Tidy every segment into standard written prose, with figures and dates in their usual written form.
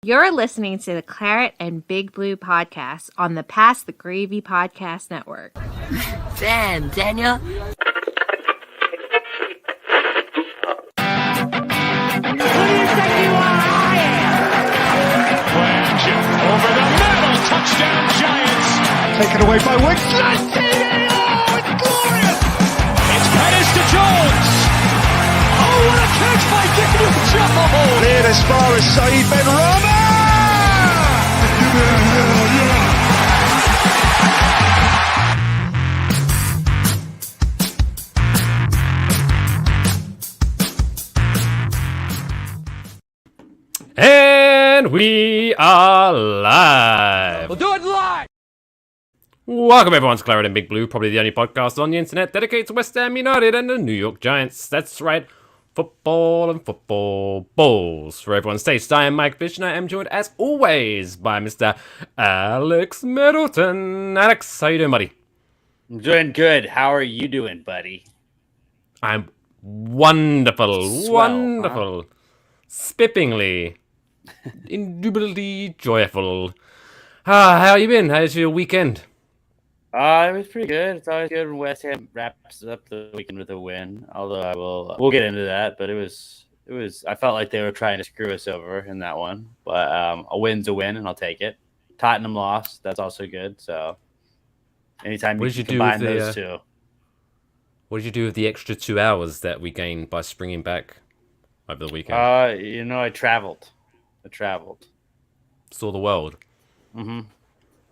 You're listening to the Claret and Big Blue podcast on the Pass the Gravy podcast network. Damn, Daniel. Over the middle, touchdown Giants. Taken away by Wicks. Oh, it's glorious! It's Pettis to Jones. Oh, what a catch by Dickie Jones! Cleared as far as Saeed Ben Rama. And we are live. We'll do it live. Welcome everyone to Claret and Big Blue, probably the only podcast on the internet dedicated to West Ham United and the New York Giants. That's right, football and football balls. For everyone's taste, I am Mike Fish and I am joined as always by Mr. Alex Middleton. Alex, how you doing, buddy? I'm doing good. How are you doing, buddy? I'm wonderful, Swell, wonderful, spippingly, indubitably joyful. How you been? How's your weekend? It was pretty good. It's always good when West Ham wraps up the weekend with a win. Although we'll get into that. But it was. I felt like they were trying to screw us over in that one. But a win's a win, and I'll take it. Tottenham lost. That's also good. So anytime you combine those two. What did you do with the extra 2 hours that we gained by springing back over the weekend? I traveled. Saw the world. Mm-hmm.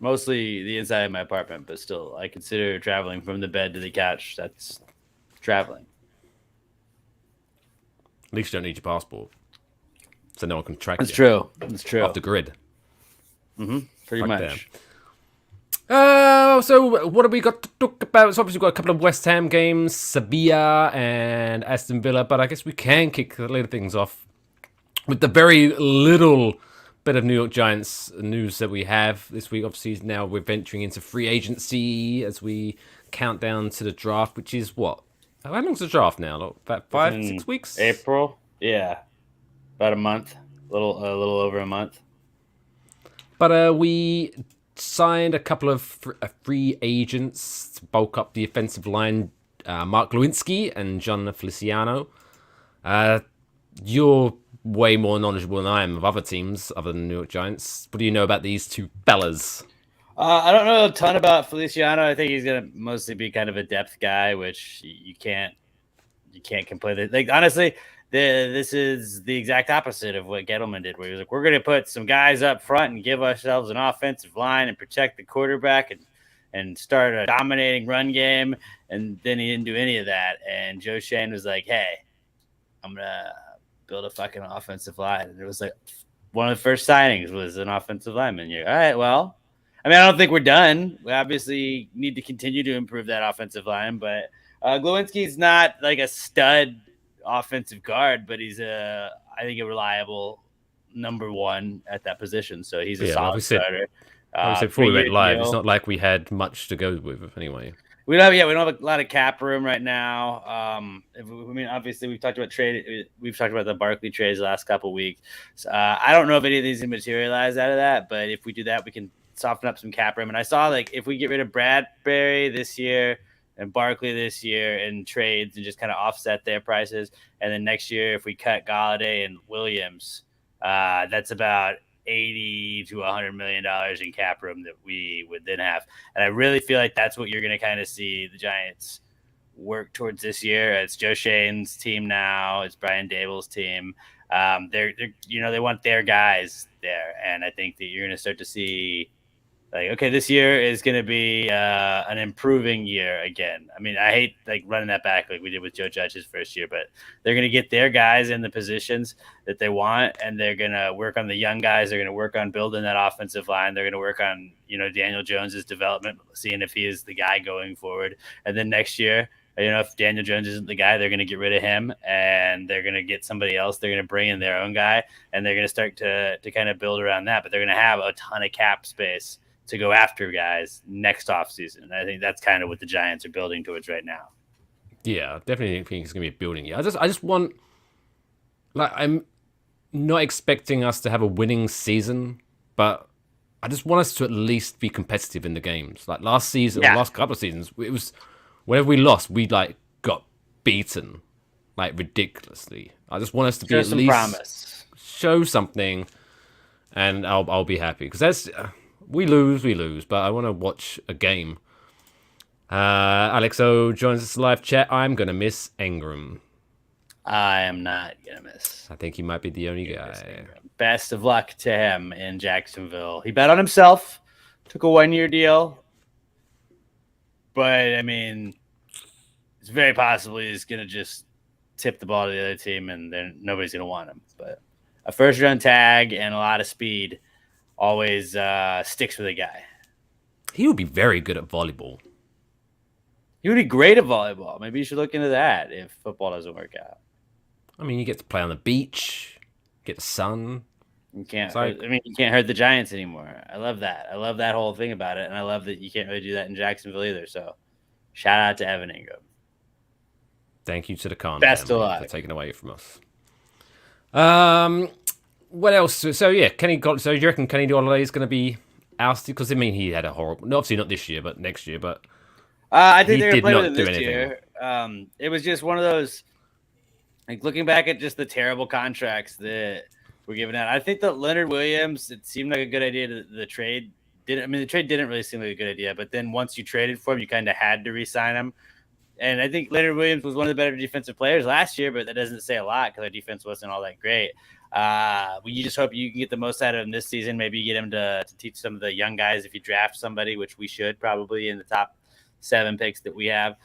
Mostly the inside of my apartment, but still, I consider traveling from the bed to the couch. That's traveling. At least you don't need your passport, so no one can track you. That's true. That's true. Off the grid. Mm-hmm. Pretty Fuck much. So what have we got to talk about? So obviously we've got a couple of West Ham games, Sevilla and Aston Villa, but I guess we can kick the later things off with the very little bit of New York Giants news that we have this week. Obviously now we're venturing into free agency as we count down to the draft, which is what? How long's the draft now? About 5-6 weeks? April? Yeah. About a month. A little over a month. But we signed a couple of free agents to bulk up the offensive line, Mark Lewinsky and John Feliciano. You're way more knowledgeable than I am of other teams other than the New York Giants. What do you know about these two fellas? I don't know a ton about Feliciano. I think he's gonna mostly be kind of a depth guy, which you can't complain. Like honestly, this is the exact opposite of what Gettleman did, where he was like, "We're gonna put some guys up front and give ourselves an offensive line and protect the quarterback and start a dominating run game." And then he didn't do any of that. And Joe Shane was like, "Hey, I'm gonna build a fucking offensive line." And it was like one of the first signings was an offensive lineman. You're all right. Well, I mean, I don't think we're done. We obviously need to continue to improve that offensive line, but Glowinski's not like a stud offensive guard, but he's I think a reliable number one at that position. So he's a solid starter. Like we said before we went live, it's not like we had much to go with anyway. We don't have a lot of cap room right now. Obviously we've talked about trade. We've talked about the Barkley trades the last couple of weeks. I don't know if any of these can materialize out of that, but if we do that, we can soften up some cap room. And I saw like if we get rid of Bradbury this year and Barkley this year in trades and just kind of offset their prices, and then next year if we cut Galladay and Williams, that's about $80 to $100 million in cap room that we would then have. And I really feel like that's what you're going to kind of see the Giants work towards this year. It's Joe Shane's team now. It's Brian Dable's team. They're they want their guys there. And I think that you're going to start to see like, okay, this year is going to be an improving year again. I mean, I hate like running that back like we did with Joe Judge's first year, but they're going to get their guys in the positions that they want, and they're going to work on the young guys. They're going to work on building that offensive line. They're going to work on, Daniel Jones's development, seeing if he is the guy going forward. And then next year, if Daniel Jones isn't the guy, they're going to get rid of him, and they're going to get somebody else. They're going to bring in their own guy, and they're going to start to kind of build around that. But they're going to have a ton of cap space to go after guys next offseason. I think that's kind of what the Giants are building towards right now. Yeah, definitely think it's going to be a building year. I just want, like, I'm not expecting us to have a winning season, but I just want us to at least be competitive in the games. Like last season, or last couple of seasons, it was whenever we lost, we like got beaten like ridiculously. I just want us to be at least show something, and I'll be happy because that's we lose, but I want to watch a game. Alex O joins us live chat. I'm gonna miss Ingram. I am not gonna miss. I think he might be the only guy. Best of luck to him in Jacksonville. He bet on himself, took a 1-year deal, but I mean, it's very possible he's gonna just tip the ball to the other team, and then nobody's gonna want him. But a first-round tag and a lot of speed always sticks with a guy. He would be very good at volleyball. He would be great at volleyball. Maybe you should look into that if football doesn't work out. I mean, you get to play on the beach, get the sun. You can't hurt the Giants anymore. I love that. I love that whole thing about it, and I love that you can't really do that in Jacksonville either. So, shout out to Evan Ingram. Thank you to the Khan Best of family luck for taking away from us. What else? So yeah, so you reckon Kenny Golladay is going to be ousted? Because I mean, he had a horrible. Obviously not this year, but next year. But I think they're going to play with him this year. It was just one of those. Like looking back at just the terrible contracts that were given out, I think that Leonard Williams, it seemed like a good idea. The trade didn't really seem like a good idea. But then once you traded for him, you kind of had to re-sign him. And I think Leonard Williams was one of the better defensive players last year, but that doesn't say a lot because our defense wasn't all that great. You just hope you can get the most out of him this season. Maybe you get him to teach some of the young guys if you draft somebody, which we should probably in the top 7 picks that we have.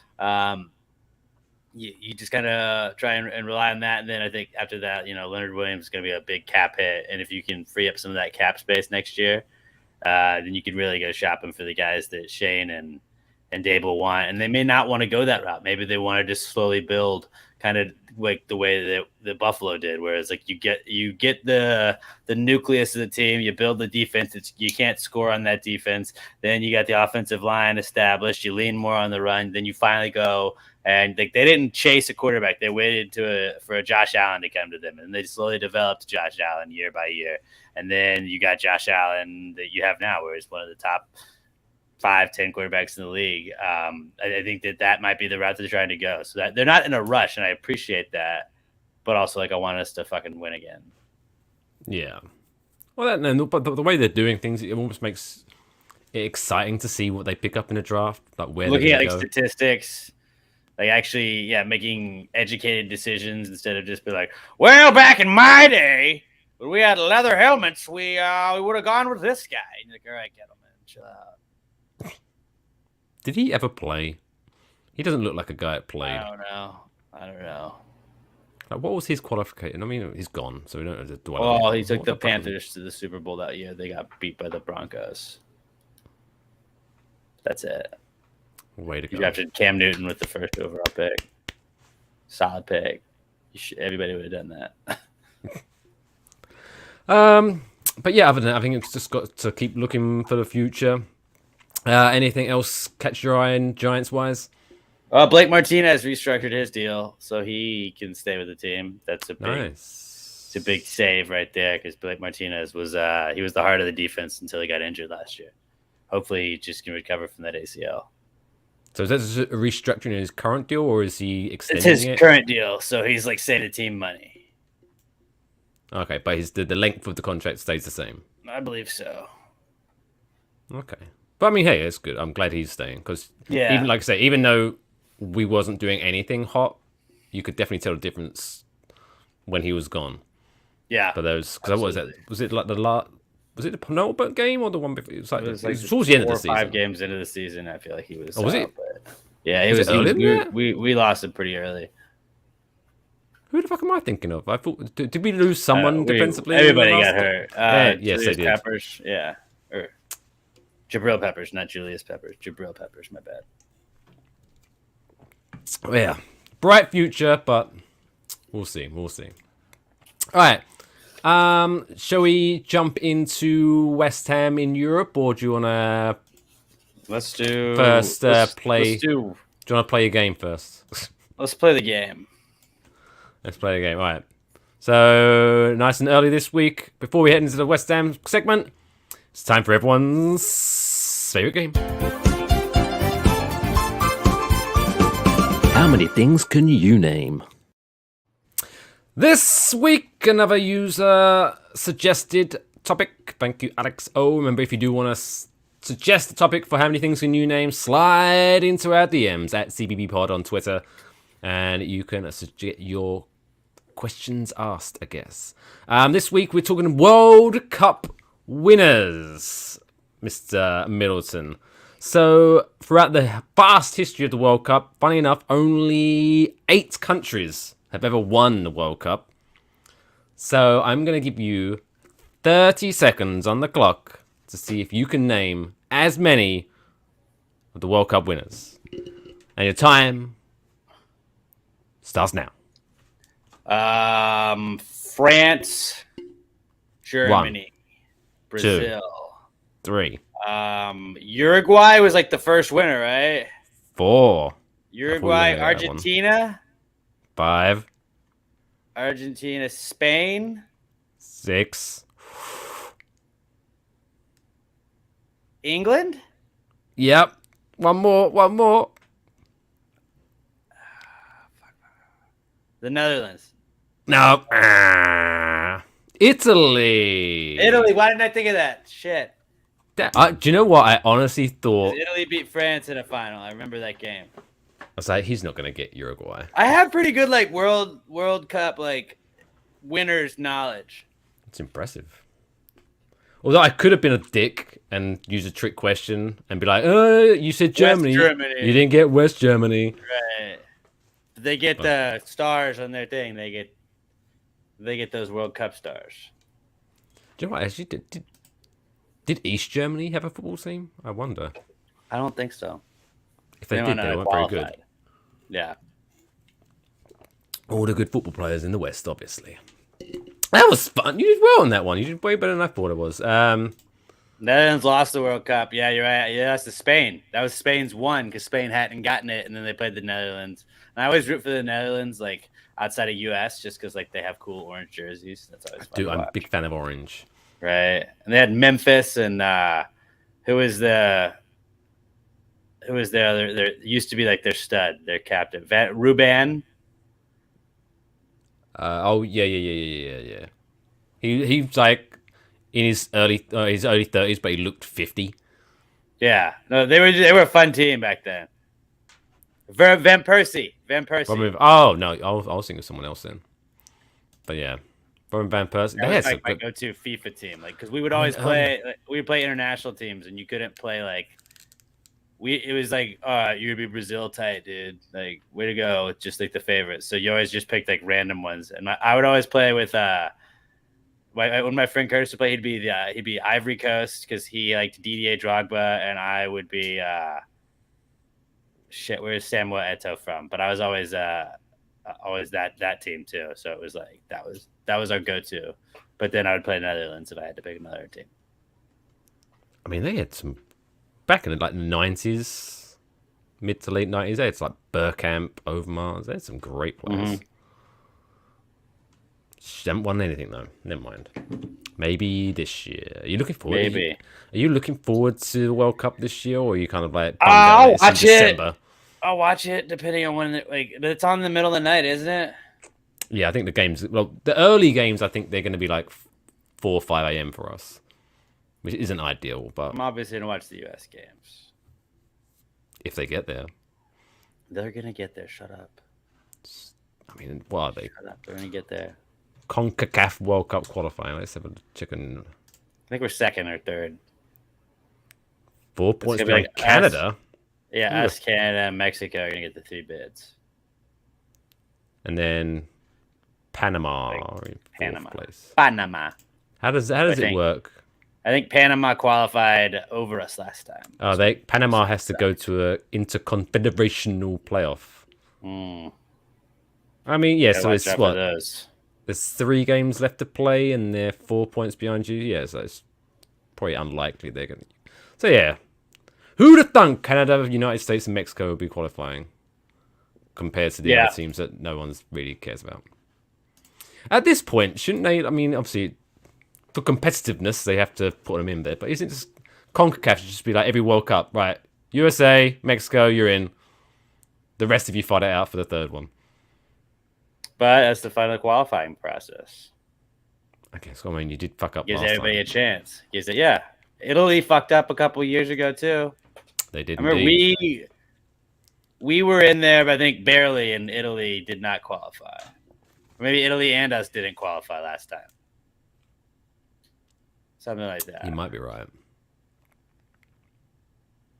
You just kind of try and rely on that. And then I think after that, Leonard Williams is going to be a big cap hit. And if you can free up some of that cap space next year, then you can really go shopping for the guys that Shane and Dable want. And they may not want to go that route. Maybe they want to just slowly build kind of like the way that Buffalo did, whereas like you get the nucleus of the team, you build the defense. You can't score on that defense. Then you got the offensive line established. You lean more on the run. Then you finally go. And they didn't chase a quarterback. They waited for a Josh Allen to come to them. And they slowly developed Josh Allen year by year. And then you got Josh Allen that you have now, where he's one of the top 5-10 quarterbacks in the league. I think that might be the route they're trying to go. So that they're not in a rush, and I appreciate that. But also, like, I want us to fucking win again. Yeah. Well, but the way they're doing things, it almost makes it exciting to see what they pick up in the draft. Like where looking they're at statistics. Like actually, making educated decisions instead of just be like, well, back in my day, when we had leather helmets, we would have gone with this guy. And you're like, all right, Gettleman, chill out. Did he ever play? He doesn't look like a guy that played. I don't know. Like, what was his qualification? I mean, he's gone, so we don't have to dwell on it. Oh, he took the Panthers to the Super Bowl that year. They got beat by the Broncos. That's it. Way to go. You drafted Cam Newton with the first overall pick. Solid pick. Everybody would have done that. But yeah, other than that, I think it's just got to keep looking for the future. Anything else catch your eye in Giants-wise? Blake Martinez restructured his deal, so he can stay with the team. That's a big, nice. It's a big save right there because Blake Martinez was he was the heart of the defense until he got injured last year. Hopefully, he just can recover from that ACL. So is that a restructuring in his current deal, or is he extending it? It's his current deal, so he's like saving the team money. Okay, but the length of the contract stays the same. I believe so. Okay, but I mean, hey, it's good. I'm glad he's staying because even like I say, even though we wasn't doing anything hot, you could definitely tell the difference when he was gone. Yeah, for those because what was that? Was it like was it the penultimate game or the one before? It was like towards the end of the season. 5 games into the season, I feel like he was. Oh, was it? Yeah, he was early. We lost him pretty early. Who the fuck am I thinking of? I thought did we lose someone defensively? Everybody got hurt. Yes, they did. Peppers, or Jabril Peppers, not Julius Peppers. Jabril Peppers, my bad. Yeah, bright future, but we'll see. All right. Shall we jump into West Ham in Europe, or do you want to? Let's do first. Play. Do you want to play a game first? Let's play the game. Let's play the game. All right. So, nice and early this week. Before we head into the West Ham segment, it's time for everyone's favourite game. How many things can you name? This week, another user suggested topic. Thank you, Alex O. Remember, if you do want to suggest a topic for how many things can you name, slide into our DMs at CBBpod on Twitter, and you can suggest your questions asked, I guess. This week, we're talking World Cup winners, Mr. Middleton. So, throughout the vast history of the World Cup, funny enough, only 8 countries have ever won the World Cup. So I'm going to give you 30 seconds on the clock to see if you can name as many of the World Cup winners. And your time starts now. France, Germany, 1, Brazil, 2, 3, Uruguay was like the first winner, right? 4. Uruguay, Argentina. 5, Argentina, Spain, 6. England. Yep. One more. The Netherlands. No. Italy. Italy. Why didn't I think of that? Shit. Do you know what? I honestly thought. Italy beat France in a final. I remember that game. I was like, he's not going to get Uruguay. I have pretty good like World Cup like winners knowledge. It's impressive. Although I could have been a dick and use a trick question and be like, you said Germany. West Germany. You didn't get West Germany. Right. They get the stars on their thing. They get those World Cup stars. Do you know what? Actually, did East Germany have a football team? I wonder. I don't think so. If they did, they weren't very good. Yeah. All the good football players in the West, obviously. That was fun. You did well on that one. You did way better than I thought it was. Netherlands lost the World Cup. Yeah, you're right. Yeah, that's to Spain. That was Spain's one because Spain hadn't gotten it, and then they played the Netherlands. And I always root for the Netherlands, like outside of U.S., just because like they have cool orange jerseys. That's always fun. Dude, I'm a big fan of orange. Right, and they had Memphis and who was the other? There used to be like their stud, their captain, Ruban. Yeah. He's like in his early 30s, but he looked 50. Yeah, no, they were a fun team back then. Van Persie. Oh no, I was thinking of someone else then. But yeah, Van Persie. That was my go-to FIFA team, like because we would always play. Like, we would play international teams, and you couldn't play like. It was like, you'd be Brazil tight, dude. Like, way to go. Just like the favorites. So you always just picked like random ones. And I would always play with, when my friend Curtis would play, he'd be Ivory Coast because he liked Didier Drogba. And I would be, where's Samuel Eto'o from? But I was always that team too. So it was like, that was our go-to. But then I would play Netherlands if I had to pick another team. I mean, they had some. Back in the 90s, mid to late 90s, they had like Bergkamp, Overmars. They had some great players. She haven't won anything though. Never mind. Maybe this year. Are you looking forward? Maybe. Are you looking forward to the World Cup this year, or are you kind of like? I'll watch it. I'll watch it depending on when. It's on the middle of the night, isn't it? Yeah, I think the games. Well, the early games, I think they're going to be like 4 or 5 a.m. for us. Which isn't ideal, but I'm obviously going to watch the U.S. games. If they get there. They're going to get there. Shut up. I mean, what are they? Shut up. They're going to get there. CONCACAF World Cup qualifying. Let's have a chicken. I think we're second or third. 4 points behind Canada? Us, Canada, and Mexico are going to get the 3 bids. And then Panama. Panama. How does it work? I think Panama qualified over us last time. Oh, Panama has to go to a interconfederational playoff. I mean, yeah. So it's what? There's 3 games left to play, and they're 4 points behind you. Yeah, so it's probably unlikely they're going to. So yeah, who'd have thunk Canada, United States, and Mexico would be qualifying compared to the other teams that no one's really cares about. At this point, shouldn't they? I mean, obviously, for competitiveness, they have to put them in there. But isn't it just CONCACAF should just be like every World Cup, right? USA, Mexico, you're in. The rest of you fight it out for the third one. But that's the final qualifying process. Okay, so I mean, you did fuck up. Gives last everybody time. a chance. Gives it, yeah. Italy fucked up a couple years ago too. They did. I remember we were in there, but I think barely, and Italy did not qualify. Or maybe Italy and us didn't qualify last time. Something like that. You might be right.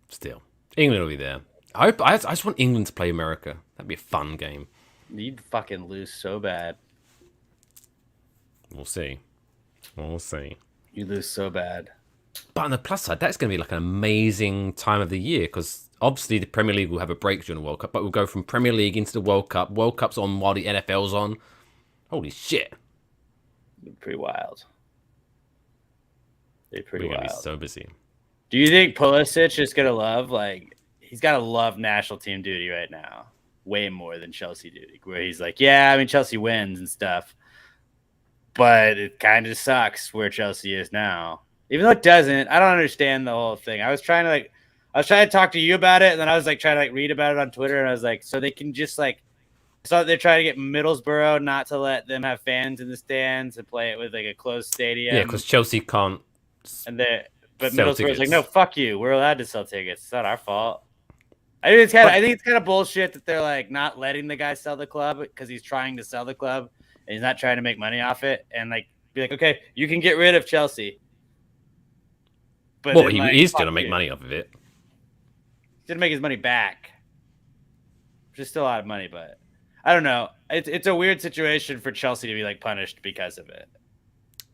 Still, England will be there. I just want England to play America. That'd be a fun game. You'd fucking lose so bad. We'll see. We'll see. You lose so bad. But on the plus side, that's going to be like an amazing time of the year because obviously the Premier League will have a break during the World Cup, but we'll go from Premier League into the World Cup. World Cup's on while the NFL's on. Holy shit. Pretty wild. They're pretty We're going to wild. be so busy. Do you think Pulisic is going to love, like, he's got to love national team duty right now way more than Chelsea duty, where he's like, yeah, I mean, Chelsea wins and stuff, but it kind of sucks where Chelsea is now. Even though it doesn't, I don't understand the whole thing. I was trying to talk to you about it, and then I was like trying to read about it on Twitter, and I was like, so they can just like, so they're trying to get Middlesbrough not to let them have fans in the stands and play it with like a closed stadium. Yeah, because Chelsea can't. But sell Middlesbrough's tickets. like, no, fuck you. We're allowed to sell tickets. It's not our fault. I think it's kind of bullshit that they're like not letting the guy sell the club because he's trying to sell the club and he's not trying to make money off it. And like, be like, okay, you can get rid of Chelsea. But Well, then, like, he is fuck going to make you. money off of it. He's gonna make his money back, which is still a lot of money. But I don't know. It's a weird situation for Chelsea to be like punished because of it.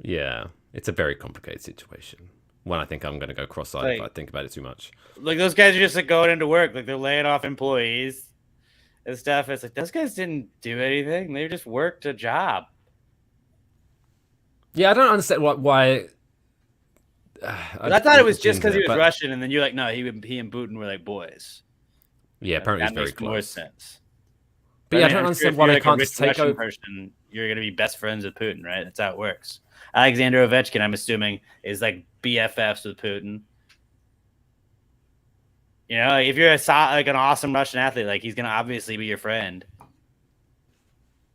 Yeah, it's a very complicated situation. One I think I'm going to go cross-eyed if I think about it too much. Like those guys are just like going into work, like they're laying off employees and stuff. It's like those guys didn't do anything; they just worked a job. Yeah, I don't understand why. I thought it was just because he was but- Russian, and then you're like, no, he and Putin were like boys. Yeah, apparently That it's very makes more close. sense. But yeah, I mean, don't I'm understand if why you're they like a can't rich just take Russian over. person, you're gonna be best friends with Putin, right? That's how it works. Alexander Ovechkin, I'm assuming, is like BFFs with Putin. You know, like if you're like an awesome Russian athlete, like he's gonna obviously be your friend.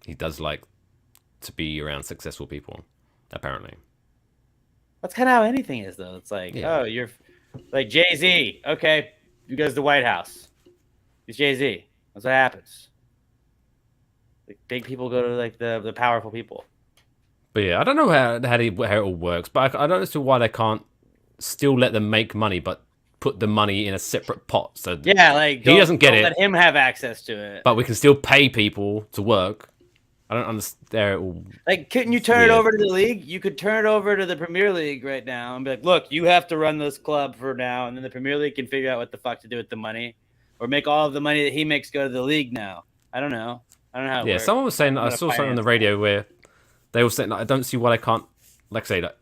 He does like to be around successful people, apparently. That's kind of how anything is, though. It's like, Yeah. oh, you're like Jay-Z. Okay, you goes to the White House. He's Jay-Z. That's what happens. Like, big people go to like the powerful people. But yeah, I don't know how it all works, but I don't understand why they can't still let them make money, but put the money in a separate pot. So Yeah, like he doesn't get don't it, let him have access to it. but we can still pay people to work. I don't understand. It all. Like, couldn't you turn it weird. over to the league? You could turn it over to the Premier League right now and be like, look, you have to run this club for now, and then the Premier League can figure out what the fuck to do with the money, or make all of the money that he makes go to the league now. I don't know. I don't know how it Yeah, works. someone was saying I'm I gonna saw something on the finance radio where they were saying I don't see why they can't, like, say that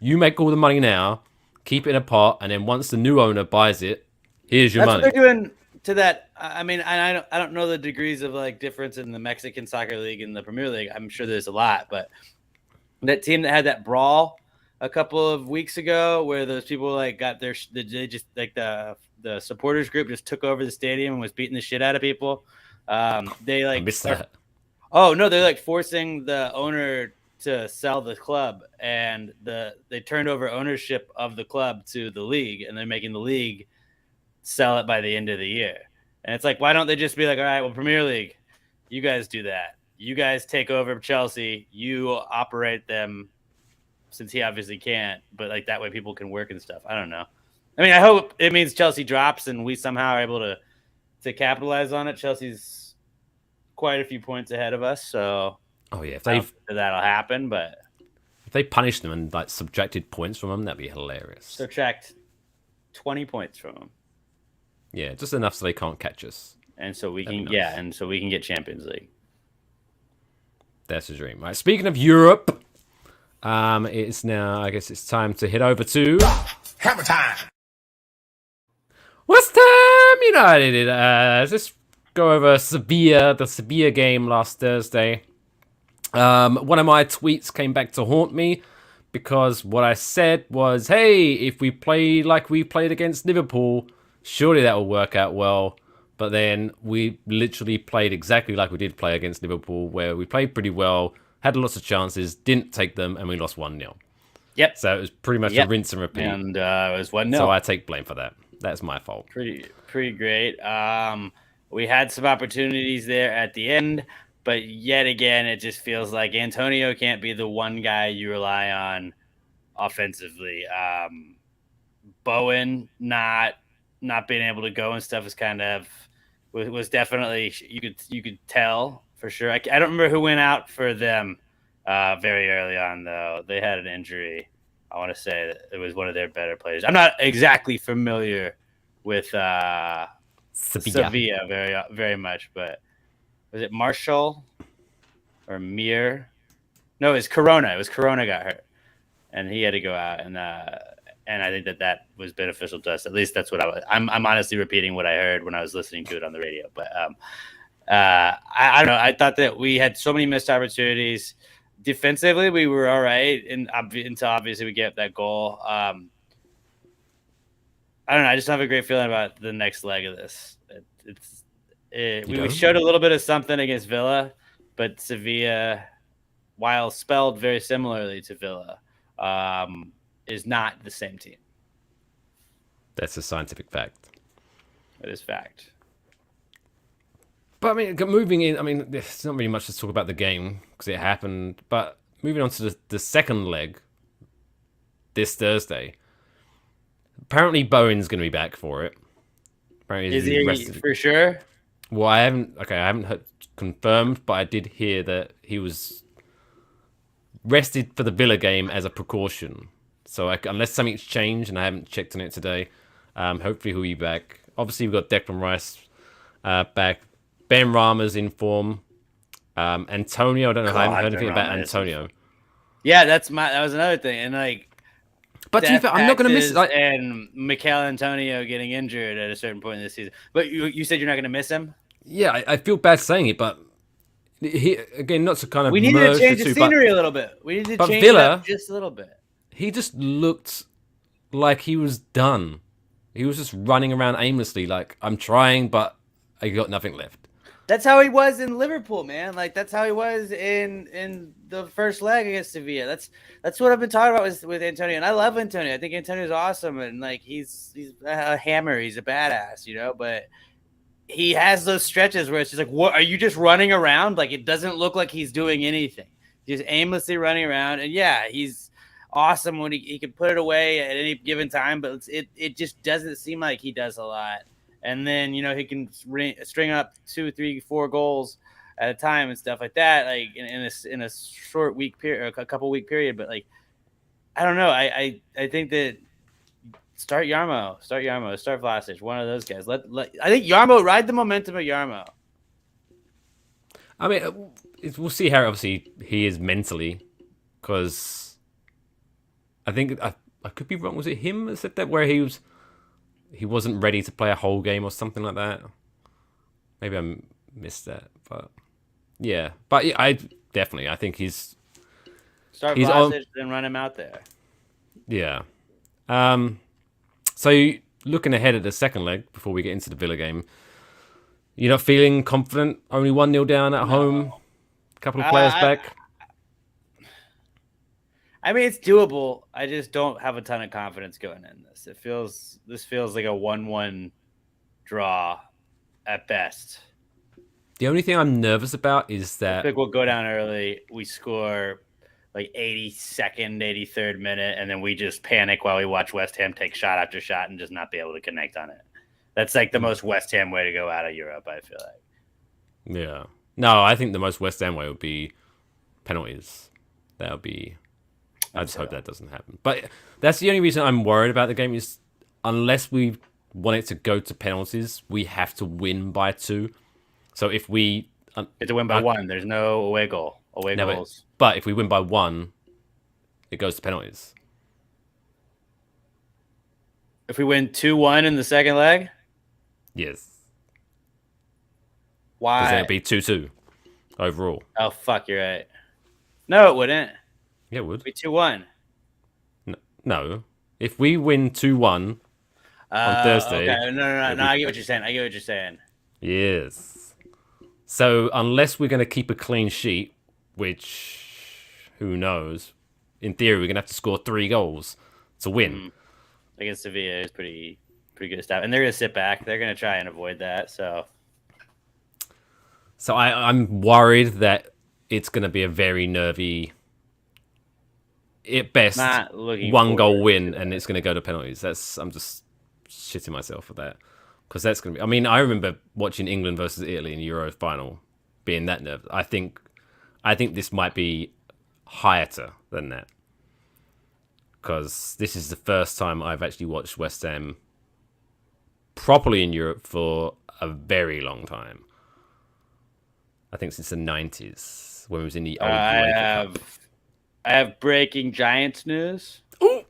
you make all the money now, keep it in a pot, and then once the new owner buys it, here's your That's money. what they're doing to that. I mean, I don't know the degrees of like difference in the Mexican soccer league and the Premier League. I'm sure there's a lot, but that team that had that brawl a couple of weeks ago, where those people like got they just like the supporters group just took over the stadium and was beating the shit out of people. They I like missed that. Oh no, they're like forcing the owner to sell the club, and they turned over ownership of the club to the league, and they're making the league sell it by the end of the year. And it's like, why don't they just be like, all right, well, Premier League, you guys do that. You guys take over Chelsea. You operate them, since he obviously can't. But like that way, people can work and stuff. I don't know. I mean, I hope it means Chelsea drops and we somehow are able to capitalize on it. Chelsea's quite a few points ahead of us, so Oh yeah, if I don't they think that'll happen. But punished them and like subtracted points from them, that'd be hilarious. subtract 20 points from them. Yeah, just enough so they can't catch us. And so we That'd can, be nice. and so we can get Champions League. That's the dream. Right. Speaking of Europe, it's now. I guess it's time to head over to Hammer time. West Ham United. Let's just go over Sevilla, the Sevilla game last Thursday. One of my tweets came back to haunt me because what I said was, hey, if we play like we played against Liverpool, surely that will work out well. But then we literally played exactly like we did play against Liverpool, where we played pretty well, had lots of chances, didn't take them, and we lost 1-0. Yep. So it was pretty much a rinse and repeat. And it was 1-0. So I take blame for that. That's my fault. Pretty great. We had some opportunities there at the end, but yet again, it just feels like Antonio can't be the one guy you rely on offensively. Bowen not being able to go and stuff is kind of was definitely you could tell for sure. I don't remember who went out for them very early on though. They had an injury. I want to say that it was one of their better players. I'm not exactly familiar with Sevilla very very much, but was it Marshall or Mir? No, it was Corona. It was Corona got hurt, and he had to go out, and I think that was beneficial to us. At least that's what I'm honestly repeating what I heard when I was listening to it on the radio. But I don't know. I thought that we had so many missed opportunities. Defensively, we were all right, until obviously we get that goal. I don't know. I just don't have a great feeling about the next leg of this. We showed a little bit of something against Villa, but Sevilla, while spelled very similarly to Villa, is not the same team. That's a scientific fact. It is fact. But I mean, moving in, I mean, there's not really much to talk about the game because it happened. But moving on to the second leg this Thursday. Apparently, Bowen's going to be back for it. Apparently, is he for sure? Well, I haven't heard confirmed, but I did hear that he was rested for the Villa game as a precaution. So unless something's changed, and I haven't checked on it today, hopefully he'll be back. Obviously, we've got Declan Rice back. Ben Rama's in form. Antonio, I don't know. I haven't heard anything about Antonio. Yeah, that was another thing. And but to be fair, I'm not going to miss it. And Mikel Antonio getting injured at a certain point in this season. But you said you're not going to miss him? Yeah, I feel bad saying it, but again, not to kind of we need to change the scenery a little bit. We need to change Villa, it up just a little bit. He just looked like he was done. He was just running around aimlessly, like, I'm trying, but I got nothing left. That's how he was in Liverpool, man. Like, that's how he was in the first leg against Sevilla. That's what I've been talking about with Antonio. And I love Antonio. I think Antonio's awesome. And, like, he's a hammer. He's a badass, But he has those stretches where it's just like, what, are you just running around? Like, it doesn't look like he's doing anything. He's just aimlessly running around. And, yeah, he's awesome when he can put it away at any given time. But it just doesn't seem like he does a lot. And then, he can string up 2, 3, 4 goals at a time and stuff like that, like in a short week period, a couple week period. But like, I don't know. I think that start Yarmo, start Vlasic, one of those guys. I think Yarmo, ride the momentum of Yarmo. I mean, we'll see how obviously he is mentally, because I think I could be wrong. Was it him that said that where he wasn't ready to play a whole game or something like that? Maybe I missed that, but yeah. But yeah, I think he's Vlasic and run him out there. Yeah. So looking ahead at the second leg before we get into the Villa game, you're not feeling confident? Only 1-0 down at home. A couple of players back. I mean, it's doable. I just don't have a ton of confidence going in this. This feels like a 1-1 draw at best. The only thing I'm nervous about is that I think we'll go down early. We score like 82nd, 83rd minute, and then we just panic while we watch West Ham take shot after shot and just not be able to connect on it. That's like the most West Ham way to go out of Europe, I feel like. Yeah. No, I think the most West Ham way would be penalties. That would be... I just hope that doesn't happen. But that's the only reason I'm worried about the game is unless we want it to go to penalties, we have to win by 2. So if we... It's a win by 1. There's no away goal. Goals. But if we win by 1, it goes to penalties. If we win 2-1 in the second leg? Yes. Why? Because then it'd be 2-2 overall. Oh, fuck, you're right. No, it wouldn't. Yeah, it would. It'd be 2-1. No. If we win 2-1 on Thursday... Okay. No, I get what you're saying. Yes. So unless we're going to keep a clean sheet, which who knows, in theory we're going to have to score 3 goals to win. Against Sevilla is pretty good stuff, and they're going to sit back. They're going to try and avoid that. So I'm worried that it's going to be a very nervy, at best, 1-goal win, and it's going to go to penalties. I'm just shitting myself for that. Because that's going to be... I mean, I remember watching England versus Italy in the Euro final, being that nervous. I think this might be higher than that. Because this is the first time I've actually watched West Ham properly in Europe for a very long time. I think since the 90s, when it was in the old I have breaking Giants news. Ooh!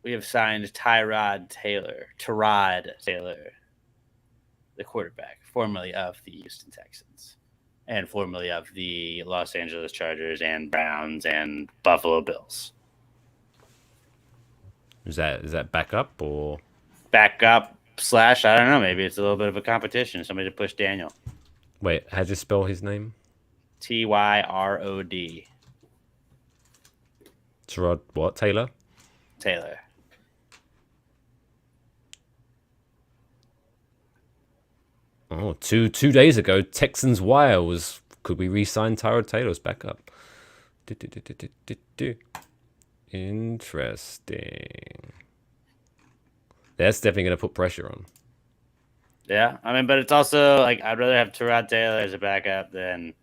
We have signed Tyrod Taylor, the quarterback, formerly of the Houston Texans and formerly of the Los Angeles Chargers and Browns and Buffalo Bills. Is that backup or backup / I don't know, maybe it's a little bit of a competition, somebody to push Daniel. Wait, how do you spell his name? Tyrod. Tyrod what? Taylor. Oh, two days ago, Texans Wire was, could we re-sign Tyrod Taylor's backup? Interesting. That's definitely going to put pressure on. Yeah, I mean, but it's also like I'd rather have Tyrod Taylor as a backup than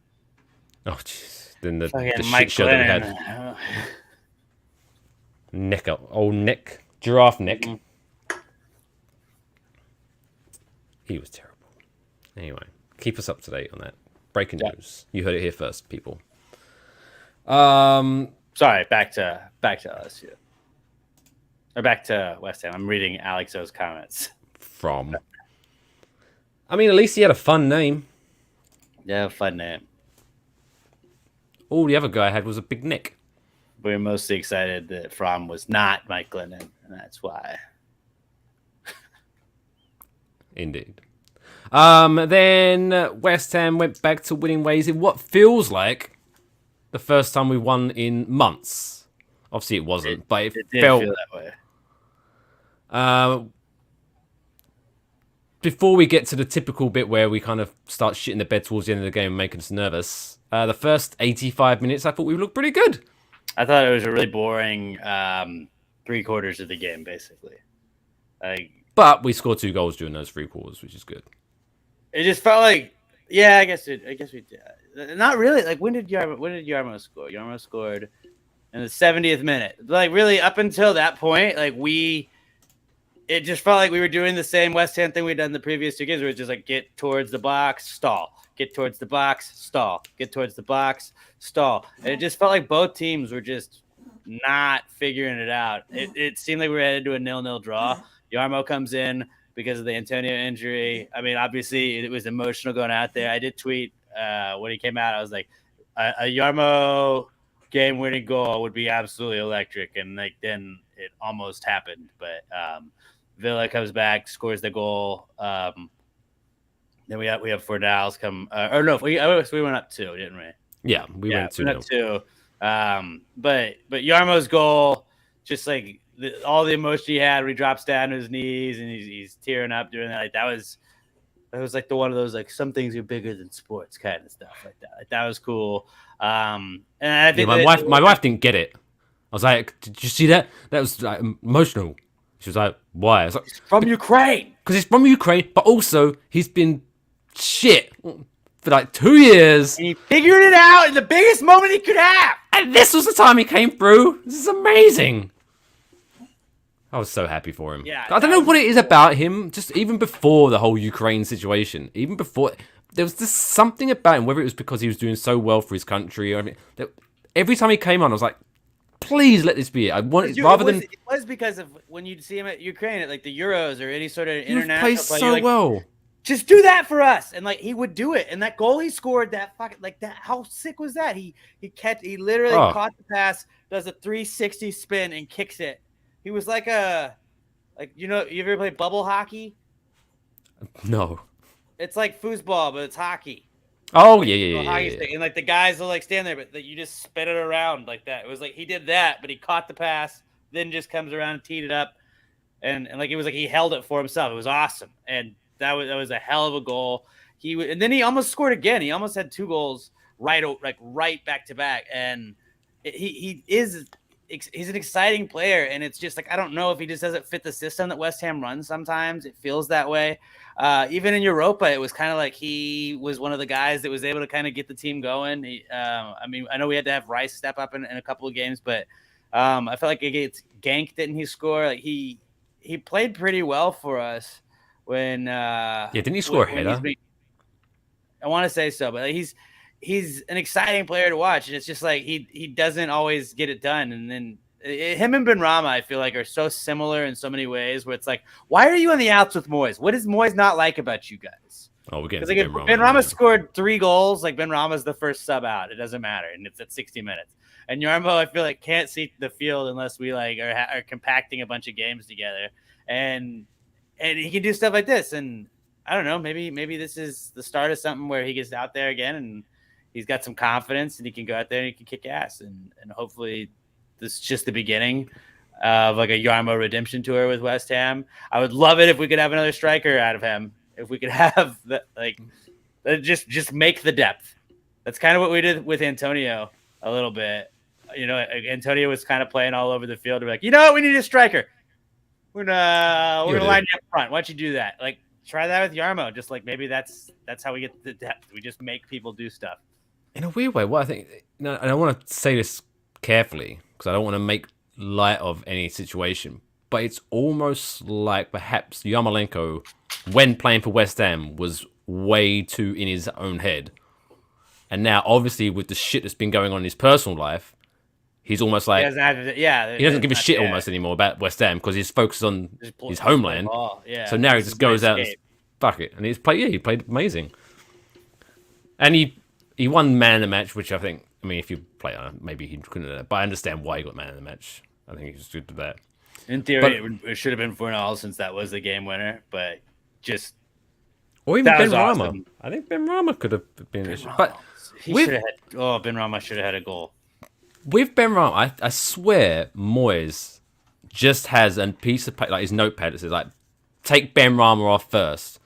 than the Mike shit show that we had. Nick, giraffe Nick. Mm-hmm. He was terrible. Anyway, keep us up to date on that. Breaking news. You heard it here first, people. Sorry, back to LSU. Or back to West Ham. I'm reading Alex O's comments. I mean, at least he had a fun name. Yeah, fun name. All the other guy had was a big Nick. We were mostly excited that Fromm was not Mike Glennon, and that's why. Indeed. Then West Ham went back to winning ways in what feels like the first time we won in months. Obviously, it wasn't, but it felt feel that way. Before we get to the typical bit where we kind of start shitting the bed towards the end of the game and making us nervous, the first 85 minutes, I thought we looked pretty good. I thought it was a really boring 3/4 of the game, basically. But we scored 2 goals during those 3 quarters, which is good. It just felt like, I guess we did. Not really. Like, when did Yarmo score? Yarmo scored in the 70th minute. Like, really, up until that point, like it just felt like we were doing the same West Ham thing we'd done the previous 2 games, where it's just like get towards the box, stall, get towards the box, stall, get towards the box, stall. And it just felt like both teams were just not figuring it out. It seemed like we were headed to a 0-0 draw. Yarmo comes in because of the Antonio injury. I mean, obviously, it was emotional going out there. I did tweet when he came out. I was like, a Yarmo game-winning goal would be absolutely electric. And then it almost happened. But Villa comes back, scores the goal. Then we have Fornals come. We went up 2, didn't we? Yeah, we went 2-0. But Yarmo's goal, just like all the emotion he had, where he drops down to his knees and he's tearing up doing that. Like that was like one of those like some things are bigger than sports kind of stuff like that. Like that was cool. And I think my wife didn't get it. I was like, "Did you see that? That was like, emotional." She was like, "Why?" I was like, "It's from Ukraine." Because it's from Ukraine, but also he's been shit for like 2 years. And he figured it out in the biggest moment he could have. And this was the time he came through. This is amazing. I was so happy for him. Yeah, I don't know what it is about him. Just even before the whole Ukraine situation, even before, there was just something about him. Whether it was because he was doing so well for his country, or every time he came on, I was like, "Please let this be it." I want it rather than. It was because of when you see him at Ukraine at like the Euros or any sort of international plays play. So well. just do that for us. And like he would do it. And that goal he scored, that fucking like that. How sick was that? He literally caught the pass, does a 360 spin and kicks it. He was like you ever play bubble hockey? No. It's like foosball, but it's hockey. Oh like, yeah. Hockey stick. And like the guys will like stand there, but you just spin it around like that. It was like he did that, but he caught the pass, then just comes around and teed it up, and like it was like he held it for himself. It was awesome, and that was a hell of a goal. And then he almost scored again. He almost had 2 goals right back to back, and he's an exciting player. And it's just like I don't know if he just doesn't fit the system that West Ham runs. Sometimes it feels that way. Even in Europa, it was kind of like he was one of the guys that was able to kind of get the team going. I mean, I know we had to have Rice step up in a couple of games, but I felt like against Genk, didn't he score? Like he played pretty well for us. When didn't he score a header? I want to say so, but he's an exciting player to watch, and it's just like he doesn't always get it done. And then him and Benrahma, I feel like, are so similar in so many ways. Where it's like, why are you on the outs with Moyes? What does Moyes not like about you guys? Oh, we're getting because like Benrahma scored 3 goals. Like Benrahma's the first sub out. It doesn't matter, and it's at 60 minutes. And Yarmo, I feel like, can't see the field unless we like are compacting a bunch of games together. And he can do stuff like this, and I don't know. Maybe this is the start of something where he gets out there again, and he's got some confidence, and he can go out there and he can kick ass, and hopefully this is just the beginning of like a Yarmo redemption tour with West Ham. I would love it if we could have another striker out of him. If we could have just make the depth. That's kind of what we did with Antonio a little bit. Antonio was kind of playing all over the field. We're like, you know what, we need a striker. We're gonna line you up front. Why don't you do that? Like, try that with Yarmo. Just like maybe that's how we get the depth. We just make people do stuff. In a weird way, what I think, and I want to say this carefully because I don't want to make light of any situation, but it's almost like perhaps Yarmolenko, when playing for West Ham, was way too in his own head, and now obviously with the shit that's been going on in his personal life, he's almost like he doesn't give a shit almost anymore about West Ham because he's focused on his homeland. So now he just goes out and fuck it, and he played amazing, and he won man of the match, which I think. I mean, if you play on it, maybe he couldn't. But I understand why he got man of the match. I think he was good to that. In theory, it should have been Fornal since that was the game winner, but just or even Benrahma. Awesome. I think Benrahma could have been. But Benrahma should have had a goal. With Benrahma, I swear Moyes just has a piece of like his notepad that says like, take Benrahma off first.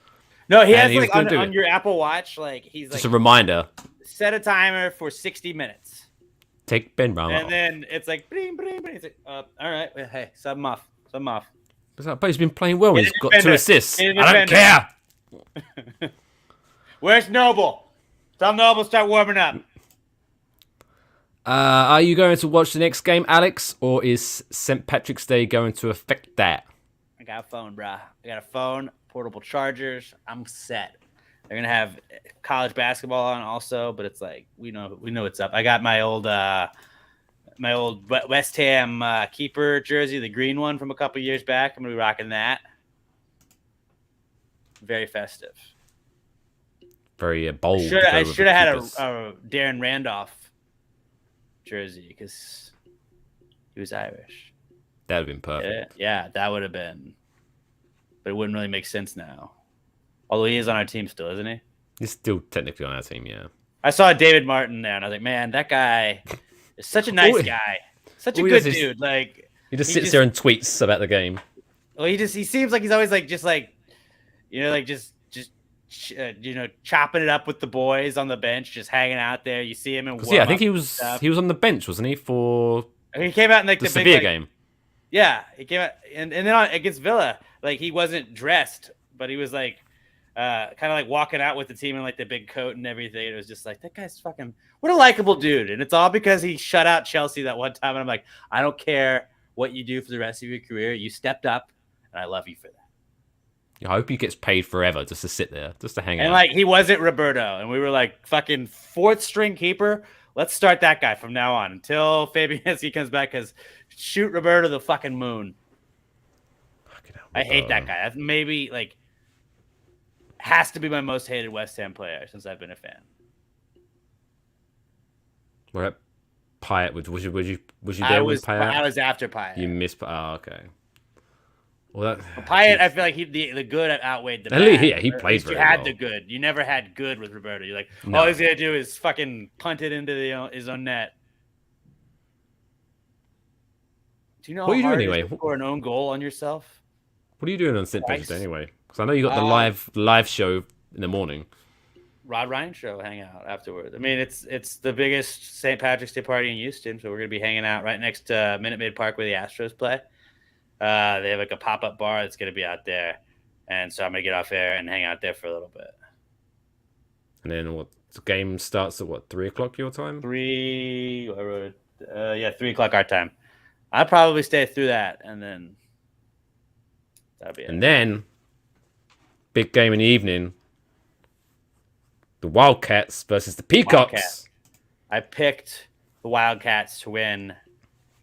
No, he has like on your Apple Watch, like he's just like a reminder. Set a timer for 60 minutes. Take Benrahma off. And then it's like, bling, bling, bling. It's like, all right, hey, sub him off. But he's been playing well. He's got 2 assists. I don't care. Where's Noble? Tell Noble start warming up. Are you going to watch the next game, Alex, or is St. Patrick's Day going to affect that? I got a phone, brah. I got a phone, portable chargers. I'm set. They're gonna have college basketball on also, but it's like we know what's up. I got my old West Ham keeper jersey, the green one from a couple years back. I'm gonna be rocking that. Very festive. Very bold. I should have had a Darren Randolph jersey because he was Irish. That would have been perfect. Yeah, that would have been. But it wouldn't really make sense now. Although he is on our team still, isn't he? He's still technically on our team, yeah. I saw David Martin there, and I was like, man, that guy is such a nice guy. Such a good dude. Like he just sits there and tweets about the game. Well, he seems like he's always like chopping it up with the boys on the bench, just hanging out there. You see him in I think he was on the bench, wasn't he? He came out in like the Sevilla big, game. Yeah, he came out and then against Villa, like he wasn't dressed, but he was like kind of like walking out with the team in like the big coat and everything. It was just like, that guy's fucking what a likable dude. And it's all because he shut out Chelsea that one time. And I'm like, I don't care what you do for the rest of your career. You stepped up, and I love you for that. I hope he gets paid forever just to sit there, just to hang out. And like he wasn't Roberto, and we were like fucking 4th string keeper. Let's start that guy from now on until Fabianski comes back. Because shoot Roberto the fucking moon. I hate that guy. That's maybe like has to be my most hated West Ham player since I've been a fan. We're at Pyatt. Was you I there was with Pyatt? I was after Pyatt. You missed. Oh, okay. Well, Pyatt, I feel like the good outweighed the At bad. least, yeah, he Or at plays least very you had well. the good. You never had good with Roberto. You're like, No. all he's gonna do is fucking punt it into his own net. Do you know What are you how doing hard it is anyway? to score an own goal on yourself? What are you doing on St. Patrick's Day Twice. anyway? Because I know you got the live show in the morning. Rod Ryan show hang out afterwards. I mean, it's the biggest St. Patrick's Day party in Houston, so we're gonna be hanging out right next to Minute Maid Park where the Astros play. They have like a pop-up bar that's gonna be out there, and so I'm gonna get off air and hang out there for a little bit. And then the game starts at 3:00 your time? 3. I wrote it. 3:00 our time. I'll probably stay through that, and then that'll be it. And then big game in the evening. The Wildcats versus the Peacocks. Wildcats. I picked the Wildcats to win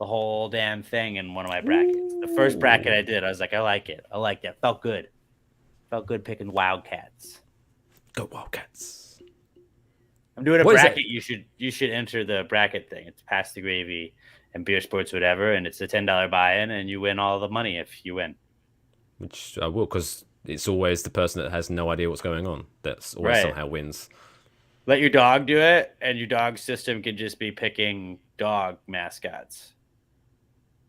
the whole damn thing in one of my brackets. The first bracket I did, I was like, I like it. Felt good. Felt good picking Wildcats. Go Wildcats. I'm doing a What is bracket. You should enter the bracket thing. It's Pass the Gravy and Beer Sports whatever, and it's a $10 buy-in, and you win all the money if you win. Which I will, because it's always the person that has no idea what's going on that's always Right. somehow wins. Let your dog do it, and your dog system can just be picking dog mascots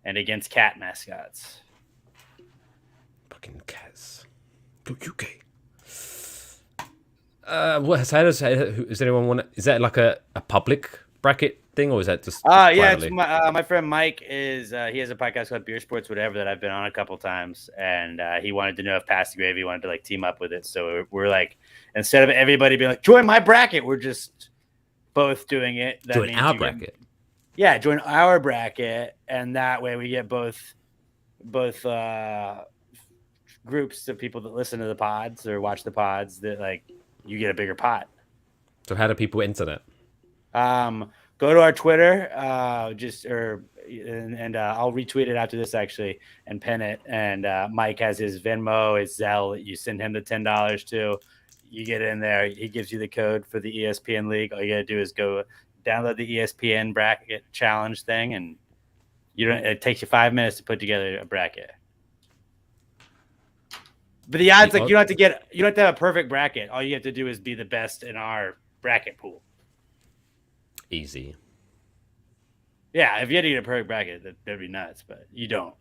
and against cat mascots. Fucking cats. Go UK. Is anyone want? Is that like a public bracket thing, or is that just? Yeah, privately? it's my friend Mike is he has a podcast called Beer Sports whatever that I've been on a couple times, and he wanted to know if Pass the Gravy wanted to like team up with it. So we're like, instead of everybody being like join my bracket, we're just both doing it. That Join means our you bracket. join our bracket, and that way we get both groups of people that listen to the pods or watch the pods. That like you get a bigger pot. So how do people enter that? Go to our Twitter, I'll retweet it after this actually and pin it. And Mike has his Venmo, his Zelle. You send him the $10 to. You get in there. He gives you the code for the ESPN League. All you gotta do is go download the ESPN bracket challenge thing, and it takes you 5 minutes to put together a bracket. But the odds, like you don't have to have a perfect bracket. All you have to do is be the best in our bracket pool. Easy. Yeah, if you had to get a perfect bracket, that'd be nuts, but you don't.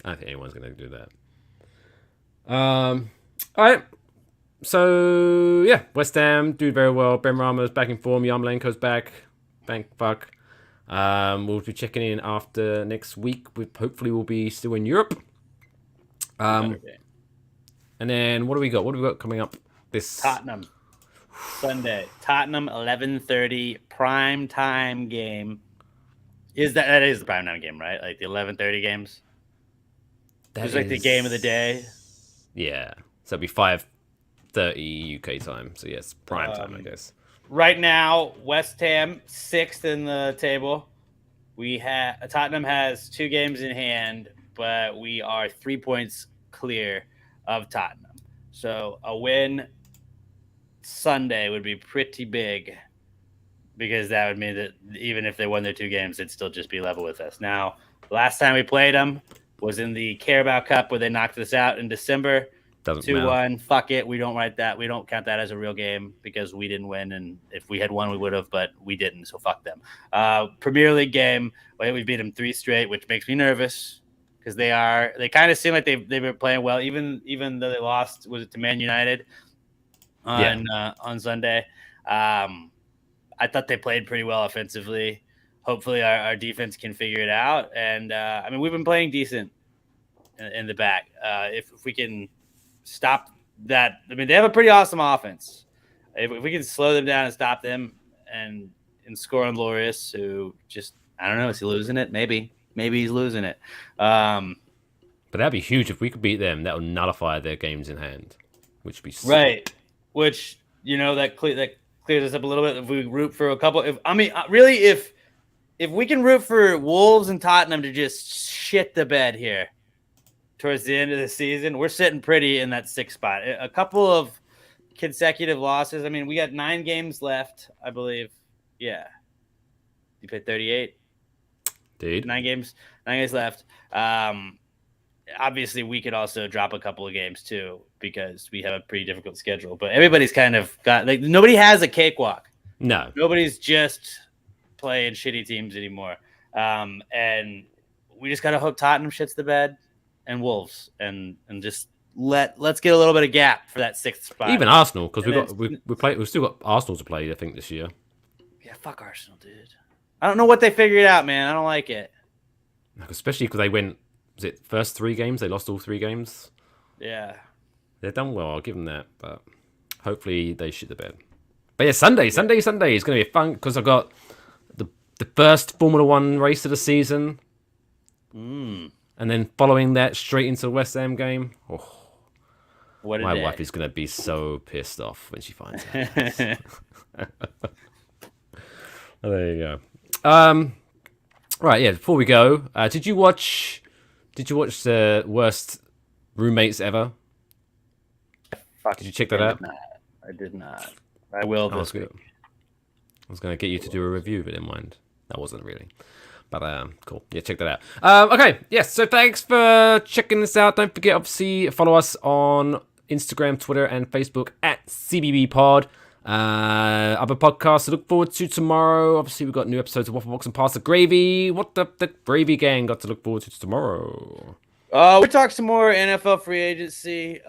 I don't think anyone's going to do that. All right. So, yeah, West Ham do very well. Ben Rama's back in form. Yarmolenko's back. Thank fuck. We'll be checking in after next week. Hopefully we'll be still in Europe. And then what do we got? What do we got coming up this Tottenham Sunday. Tottenham 11:30 prime time game. That is the prime time game, right? Like the 11:30 games. It's like the game of the day. Yeah. So it'll be 5:30 UK time. So yes, prime time, I guess. Right now, West Ham 6th in the table. Tottenham has 2 games in hand, but we are 3 points clear of Tottenham. So a win Sunday would be pretty big because that would mean that even if they won their 2 games, they'd still just be level with us. Now, last time we played them was in the Carabao Cup where they knocked us out in December. Doesn't 2-1. matter. Fuck it. We don't write that. We don't count that as a real game because we didn't win. And if we had won, we would have, but we didn't. So fuck them. Premier League game. We beat them 3 straight, which makes me nervous because they kind of seem like they've been playing well, even though they lost. Was it to Man United on Sunday? I thought they played pretty well offensively. Hopefully our defense can figure it out. And I mean, we've been playing decent in the back. If we can stop that, I mean, they have a pretty awesome offense. If we can slow them down and stop them and score on Loris, who just, I don't know, is he losing it? Maybe he's losing it. But that'd be huge if we could beat them. That would nullify their games in hand, which would be sick. Right. Which, that clears us up a little bit. If we root for a couple, if we can root for Wolves and Tottenham to just shit the bed here, towards the end of the season, we're sitting pretty in that 6th spot. A couple of consecutive losses. I mean, we got 9 games left, I believe. Yeah. You played 38? Dude. 9 games left. Obviously, we could also drop a couple of games, too, because we have a pretty difficult schedule. But everybody's kind of got – like, nobody has a cakewalk. No. Nobody's just playing shitty teams anymore. And we just got to hope Tottenham shits the bed and Wolves and just let's get a little bit of gap for that 6th spot. Even Arsenal, because we've still got Arsenal to play, I think, this year. Yeah, fuck Arsenal, dude. I don't know what they figured out, man. I don't like it. Especially because they went, was it first 3 games? They lost all 3 games. Yeah. They've done well, I'll give them that. But hopefully they shit the bed. But yeah, Sunday is going to be fun because I've got the first Formula 1 race of the season. And then following that, straight into the West Ham game. Oh, my wife is going to be so pissed off when she finds out. Oh, there you go. Right, yeah, before we go, did you watch the worst roommates ever? Did you check that out? I did not. I will this week. I was going to get you to do a review, but never mind. That wasn't really. But cool. Yeah, check that out. Okay, yes, so thanks for checking this out. Don't forget, obviously, follow us on Instagram, Twitter, and Facebook at CBBPod. Other podcasts to look forward to tomorrow. Obviously, we've got new episodes of Waffle Box and Pass the Gravy. What the Gravy Gang got to look forward to tomorrow? We talk some more NFL free agency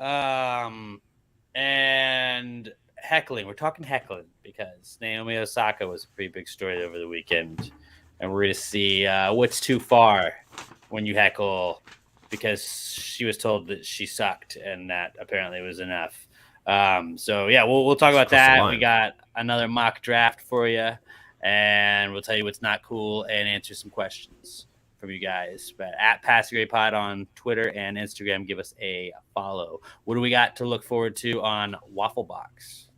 and heckling. We're talking heckling because Naomi Osaka was a pretty big story over the weekend. And we're going to see what's too far when you heckle because she was told that she sucked and that apparently was enough. So, yeah, we'll talk about that. We got another mock draft for you, and we'll tell you what's not cool and answer some questions from you guys. But at Pass the Gravy Pod on Twitter and Instagram, give us a follow. What do we got to look forward to on Waffle Box?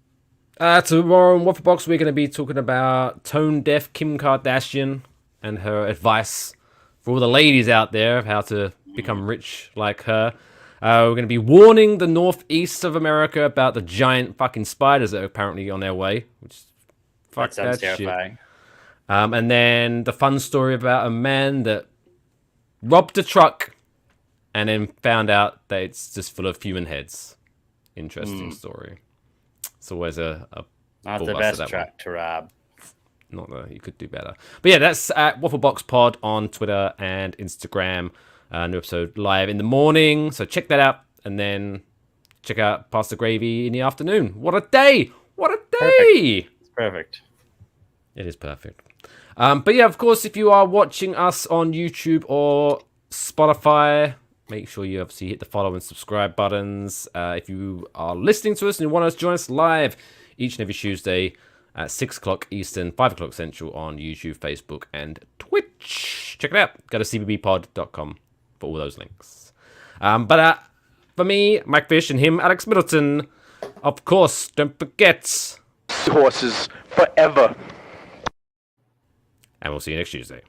Tomorrow on Waffle Box, we're going to be talking about tone-deaf Kim Kardashian and her advice for all the ladies out there of how to become rich like her. We're going to be warning the northeast of America about the giant fucking spiders that are apparently on their way. Which fuck that sounds that terrifying. Shit. And then the fun story about a man that robbed a truck and then found out that it's just full of human heads. Interesting story. It's always a not the best truck to rob. Not that you could do better. But yeah, that's at Waffle Box Pod on Twitter and Instagram. New episode live in the morning. So check that out. And then check out Pass the Gravy in the afternoon. What a day! What a day! Perfect. It's perfect. It is perfect. But yeah, of course, if you are watching us on YouTube or Spotify, make sure you obviously hit the follow and subscribe buttons. If you are listening to us and you want to join us live each and every Tuesday at 6 o'clock Eastern, 5 o'clock Central on YouTube, Facebook, and Twitch. Check it out. Go to cbbpod.com for all those links. But for me, Mike Fish, and him, Alex Middleton, of course, don't forget... Horses forever. And we'll see you next Tuesday.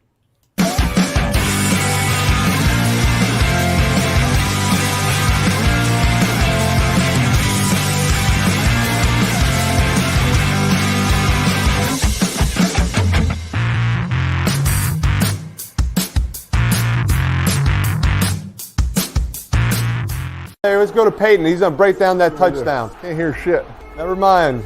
Hey, let's go to Peyton. He's going to break down that touchdown. Can't hear shit. Never mind.